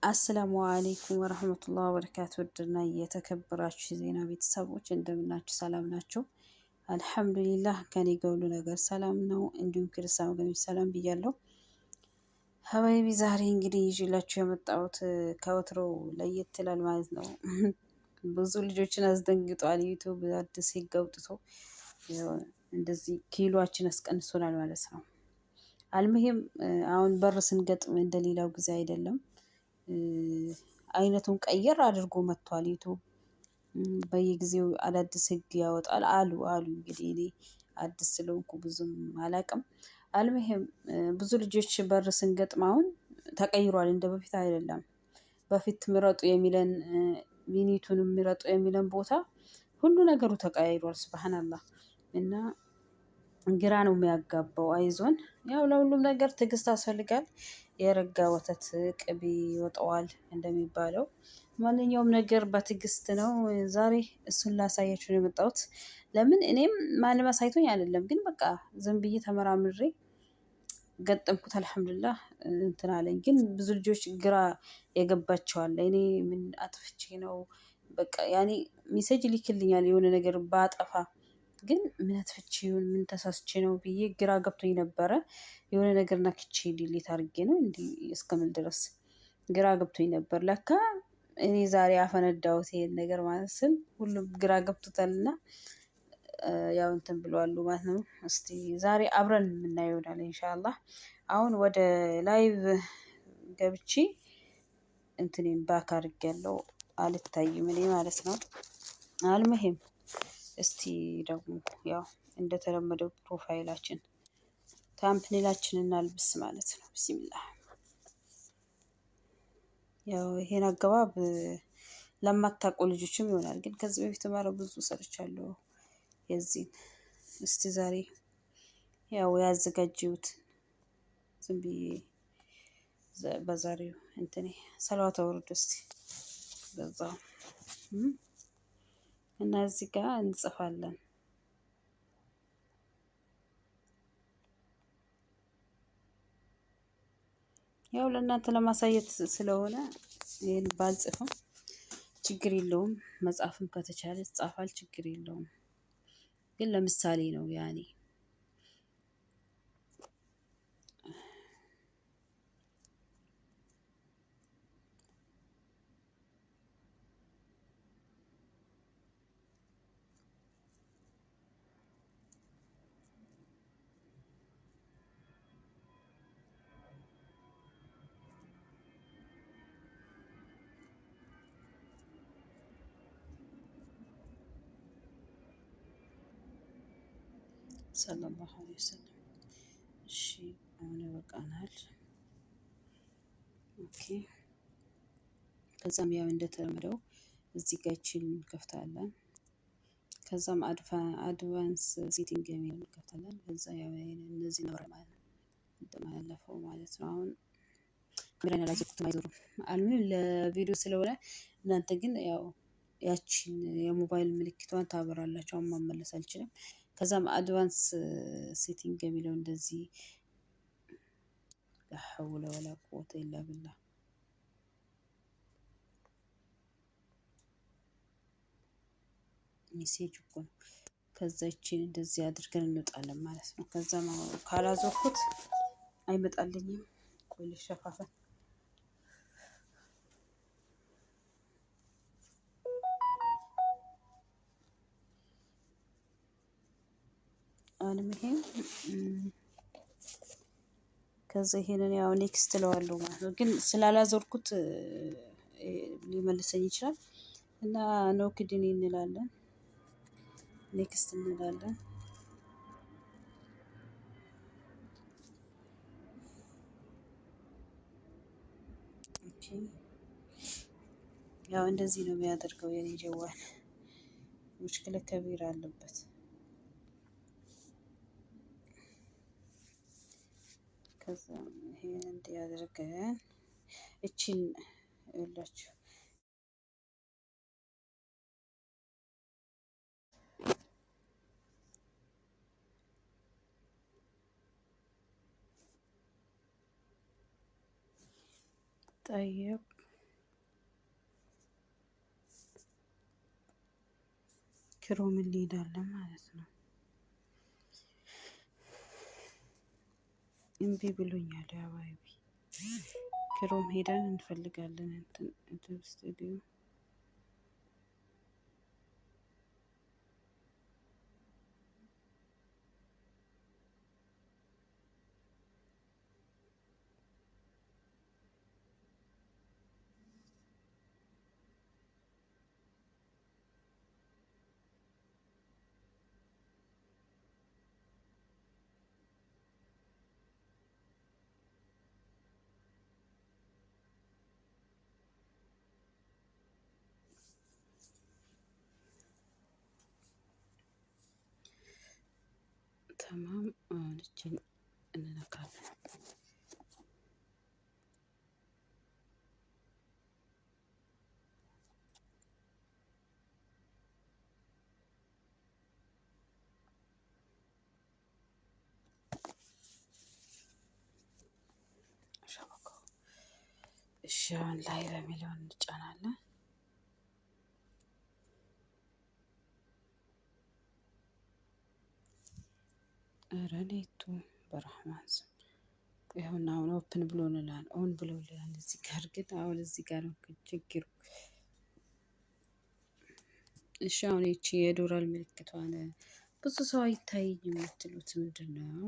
አሰላሙ አለይኩም ወራህመቱላሂ ወበረካቱ። ወድና የተከበራችሁ ዜና ቤተሰቦች እንደምናችሁ ሰላም ናችሁ? አልሐምዱሊላህ ከኔ ጋር ሁሉ ነገር ሰላም ነው። እንዲሁም ክርስቲያን ወገኖች ሰላም ብያለሁ። ሀባይቢ ዛሬ እንግዲህ ይዤላችሁ የመጣሁት ከወትሮ ለየት ይላል ማለት ነው። ብዙ ልጆችን አስደንግጧል። ዩቲዩብ አዲስ ህግ አውጥቶ እንደዚህ ኪሎአችን አስቀንሶናል ማለት ነው። አልሙሂም አሁን በር ስንገጥም እንደሌላው ጊዜ አይደለም። አይነቱን ቀየር አድርጎ መጥቷል። ዩቲዩብ በየጊዜው አዳዲስ ህግ ያወጣል አሉ እንግዲህ እኔ አዲስ ስለሆንኩ ብዙም አላውቅም። አልሙሂም ብዙ ልጆች በር ስንገጥም አሁን ተቀይሯል፣ እንደ በፊት አይደለም። በፊት ምረጡ የሚለን ሚኒቱን ምረጡ የሚለን ቦታ ሁሉ ነገሩ ተቀያይሯል። ሱብሃንአላህ እና ግራ ነው የሚያጋባው። አይዞን፣ ያው ለሁሉም ነገር ትዕግስት ያስፈልጋል። የረጋ ወተት ቅቤ ይወጣዋል እንደሚባለው ማንኛውም ነገር በትዕግስት ነው። ዛሬ እሱን ላሳያችሁ ነው የመጣሁት። ለምን እኔም ማንም አሳይቶኝ አይደለም፣ ግን በቃ ዝም ብዬ ተመራምሬ ገጠምኩት። አልሐምዱሊላህ እንትን አለኝ። ግን ብዙ ልጆች ግራ የገባቸዋል። እኔ ምን አጥፍቼ ነው በቃ ያኔ ሜሴጅ ልክልኛል የሆነ ነገር ባጠፋ ግን ምን አጥፍቼ ይሁን ምን ተሳስቼ ነው ብዬ ግራ ገብቶኝ ነበረ። የሆነ ነገር ነክቼ ዲሊት አድርጌ ነው እንዲህ እስከምል ድረስ ግራ ገብቶኝ ነበር። ለካ እኔ ዛሬ አፈነዳሁት ይሄን ነገር ማለት ስል ሁሉም ግራ ገብቶታልና ያው እንትን ብለዋል ማለት ነው። እስቲ ዛሬ አብረን የምናየው ይሆናል ኢንሻአላህ። አሁን ወደ ላይቭ ገብቼ እንትኔን ባክ አድርጌያለሁ፣ አልታይም እኔ ማለት ነው። አልሙሂም እስቲ ደግሞ ያው እንደተለመደው ፕሮፋይላችን ታምፕኔላችንን እናልብስ ማለት ነው። ቢስሚላህ ያው ይሄን አገባብ ለማታውቁ ልጆችም ይሆናል፣ ግን ከዚህ በፊት ማረ ብዙ ሰርቻለሁ የዚህ። እስቲ ዛሬ ያው ያዘጋጀሁት ዝም ብዬ በዛሬው እንትኔ ሰላዋት አውርድ እስቲ በዛው እና እዚህ ጋር እንጽፋለን። ያው ለእናንተ ለማሳየት ስለሆነ ይሄን ባልጽፍም ችግር የለውም። መጻፍም ከተቻለ ጻፋል፣ ችግር የለውም። ግን ለምሳሌ ነው ያኔ ሰለላሁ ዐለይሂ ወሰለም። እሺ አሁን ይበቃናል። ኦኬ ከዛም ያው እንደተለመደው እዚህ ጋር እቺን እንከፍታለን። ከዛም አድቫንስ ሴቲንግ የሚል እንከፍታለን። ከዛ ያው እነዚህ ነው ማለት ነው እንደማለፈው ማለት ነው። አሁን ካሜራ ላይ ዘኩት አይዞርም አልሙሂም ለቪዲዮ ስለሆነ እናንተ ግን ያው ያቺን የሞባይል ምልክቷን ታበራላችሁ። አሁን መመለስ አልችልም። ከዛም አድቫንስ ሴቲንግ የሚለው እንደዚህ لا حول ولا قوة إلا بالله ሜሴጅ እኮ ነው። ከዛ ይቺን እንደዚህ አድርገን እንወጣለን ማለት ነው። ከዛ ካላዞርኩት አይመጣልኝም። ቆይ ልሸፋፈን። አልሙሂም ከዛ ይሄንን ያው ኔክስት እለዋለሁ ማለት ነው። ግን ስላላዞርኩት ሊመልሰኝ ይችላል እና ኖ ክድኒ እንላለን፣ ኔክስት እንላለን። ኦኬ ያው እንደዚህ ነው የሚያደርገው የኔ ጀዋል። ሙሽክለ ከቢራ አለበት። ከዛ ይሄን እንዲያደርገን እቺን ይላችሁ ጠይብ ክሮም እንሄዳለን ማለት ነው። እምቢ ብሎኛል። አባቢ ክሮም ሄደን እንፈልጋለን እንትን ስቱዲዮ ተማም አለችን እንነካለን። እሺ አሁን ላይ በሚለውን እንጫናለን። ረኔቱ በረህማን ስም ይሁን። አሁን ኦፕን ብሎልናል፣ ኦን ብሎልናል። እዚህ ጋር ግን አሁን እዚህ ጋር ነው ችግሩ። እሺ አሁን ይቺ የዶላር ምልክቷን ብዙ ሰው አይታይም የምትሉት ምንድን ነው?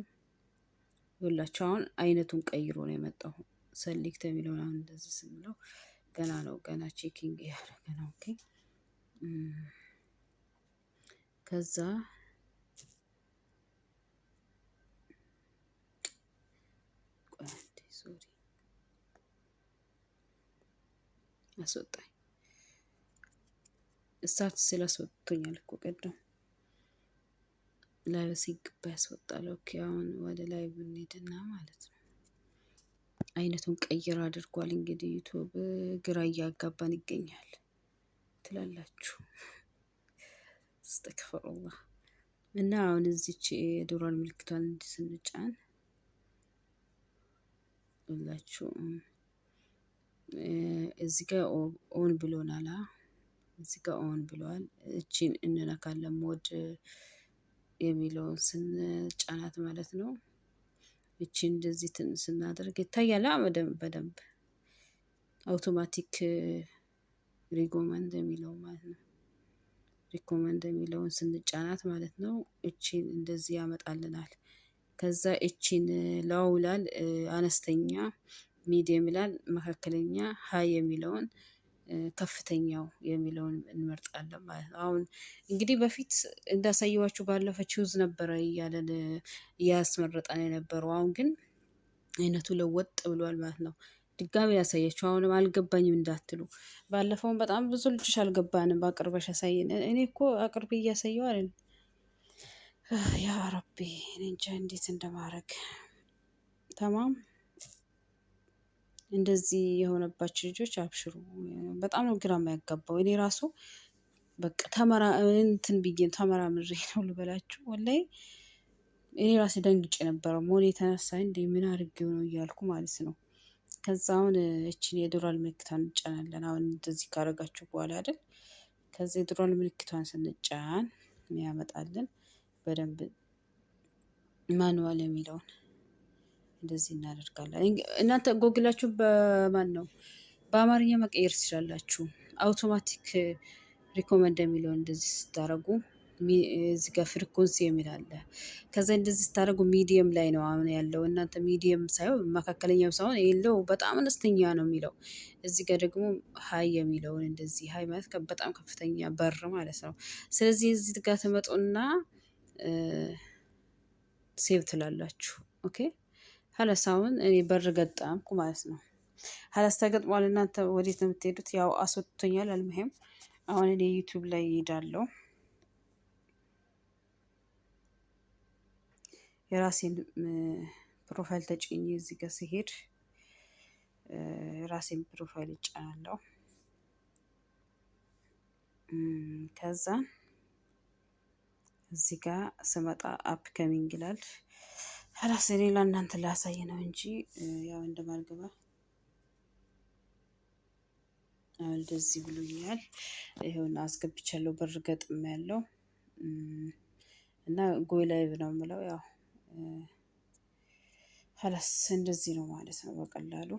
ሁላችሁ አሁን አይነቱን ቀይሮ ነው የመጣው። ሰሌክት የሚለውን አሁን እንደዚህ ስንለው ገና ነው፣ ገና ቼኪንግ ያደረገ ነው። ኦኬ ከዛ ሶሪ አስወጣኝ። ስታርት ስላስወጥቶኛል እኮ ቀደም ላይ ሲገባ ያስወጣል። ኦኬ አሁን ወደ ላይ ብንሄድና ማለት ነው አይነቱን ቀይር አድርጓል። እንግዲህ ዩቲዩብ ግራ እያጋባን ይገኛል ትላላችሁ። አስተግፍሩላህ። እና አሁን እዚች የዶላር ምልክቷን እንዲህ ስንጫን ሁላችሁ እዚህ ጋር ኦን ብሎናል። እዚህ ጋር ኦን ብሏል። እቺን እንነካለን ሞድ የሚለውን ስንጫናት ማለት ነው። እቺን እንደዚህ ስናደርግ ይታያል በደንብ አውቶማቲክ ሪኮመንድ የሚለው ማለት ነው። ሪኮመንድ የሚለውን ስንጫናት ማለት ነው እቺን እንደዚህ ያመጣልናል። ከዛ እቺን ላውላል አነስተኛ፣ ሚዲየም ይላል፣ መካከለኛ፣ ሀይ የሚለውን ከፍተኛው የሚለውን እንመርጣለን ማለት ነው። አሁን እንግዲህ በፊት እንዳሳየዋችሁ ባለፈ ቹዝ ነበረ እያለን እያስመረጠን የነበረው። አሁን ግን አይነቱ ለወጥ ብሏል ማለት ነው። ድጋሚ ያሳያችሁ። አሁንም አልገባኝም እንዳትሉ። ባለፈውን በጣም ብዙ ልጆች አልገባንም በአቅርበሽ ያሳየን። እኔ እኮ አቅርቤ እያሳየው አይደል። ያ ረቢ እኔ እንጃ እንዴት እንደማረግ። ተማም እንደዚህ የሆነባችሁ ልጆች አብሽሩ። በጣም ነው ግራ የማያጋባው። እኔ ራሱ በቃ እንትን ብዬ ተመራምሬ ነው ልበላችሁ። ወላሂ እኔ ራሴ ደንግጬ ነበረ። መሆን የተነሳ እንደ ምን አድርጌው ነው እያልኩ ማለት ነው። ከዛ አሁን እችን የዶላር ምልክቷን እንጫናለን። አሁን እንደዚህ ካረጋችሁ በኋላ አይደል፣ ከዛ የዶላር ምልክቷን ስንጫን ያመጣልን በደንብ ማኑዋል የሚለውን እንደዚህ እናደርጋለን። እናንተ ጎግላችሁ በማን ነው በአማርኛ መቀየር ትችላላችሁ። አውቶማቲክ ሪኮመንድ የሚለውን እንደዚህ ስታረጉ እዚህ ጋር ፍሪኮንሲ የሚል አለ። ከዛ እንደዚህ ስታደርጉ ሚዲየም ላይ ነው አሁን ያለው። እናንተ ሚዲየም ሳይሆን መካከለኛው ሳይሆን የለው በጣም አነስተኛ ነው የሚለው። እዚህ ጋር ደግሞ ሀይ የሚለውን እንደዚህ ሀይ ማለት በጣም ከፍተኛ በር ማለት ነው። ስለዚህ እዚህ ጋር ትመጡና ሴቭ ትላላችሁ። ኦኬ ሀለስ አሁን እኔ በር ገጠምኩ ማለት ነው። ሀለስ ተገጥሟል። እናንተ ወዴት ነው የምትሄዱት? ያው አስወጥቶኛል። አልሙሄም አሁን እኔ ዩቲዩብ ላይ እሄዳለሁ። የራሴን ፕሮፋይል ተጭኜ እዚህ ጋር ሲሄድ ራሴን ፕሮፋይል እጫናለሁ። ከዛ እዚህ ጋር ስመጣ አፕ ከሚንግ ይላል። ራሴ ሌላ እናንተ ላሳይ ነው እንጂ ያው እንደማልገባ እንደዚህ ብሎኛል። ይሄውና አስገብቻለሁ። በር ገጥም ያለው እና ጎይ ላይቭ ነው የምለው ያው ሀላስ እንደዚህ ነው ማለት ነው በቀላሉ